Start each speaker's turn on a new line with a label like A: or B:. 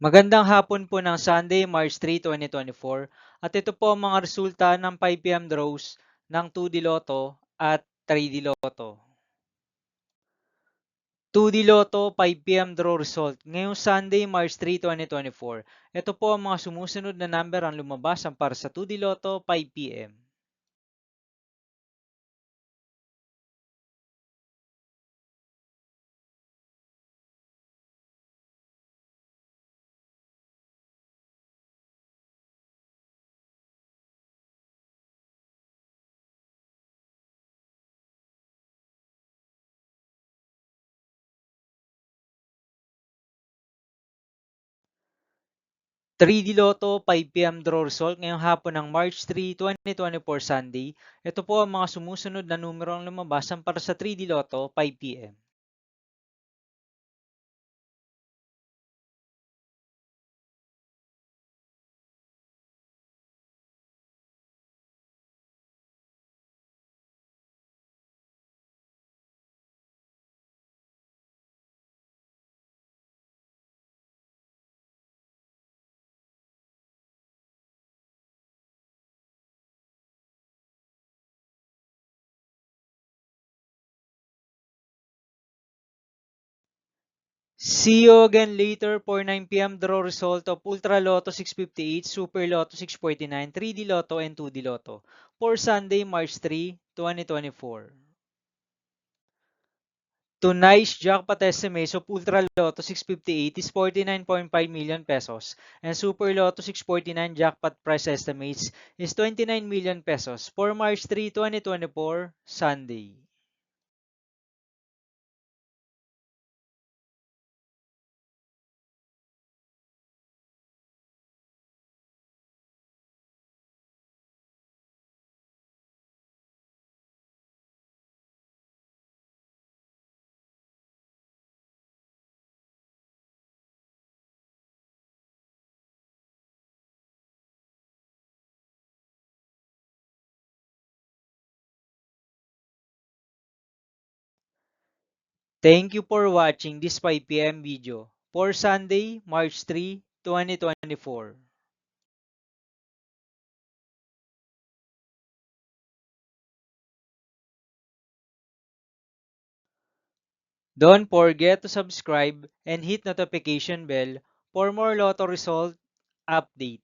A: Magandang hapon po ng Sunday, March 3, 2024 at ito po ang mga resulta ng 5 p.m. draws ng 2D Lotto at 3D Lotto. 2D Lotto 5 p.m. draw result ngayong Sunday, March 3, 2024. Ito po ang mga sumusunod na number ang lumabas para sa 2D Lotto 5 p.m. 3D Lotto 5 p.m. draw result ngayong hapon ng March 3, 2024 Sunday. Ito po ang mga sumusunod na numero ang lumabas para sa 3D Lotto 5 p.m. 'See you again later for 9 p.m. draw result of Ultra Lotto 658, Super Lotto 649, 3D Lotto and 2D Lotto for Sunday, March 3, 2024. Tonight's jackpot estimates of Ultra Lotto 658 is 49.5 million pesos and Super Lotto 649 jackpot price estimates is 29 million pesos for March 3, 2024, Sunday. Thank you for watching this 5 p.m. video for Sunday, March 3, 2024. Don't forget to subscribe and hit notification bell for more Lotto result update.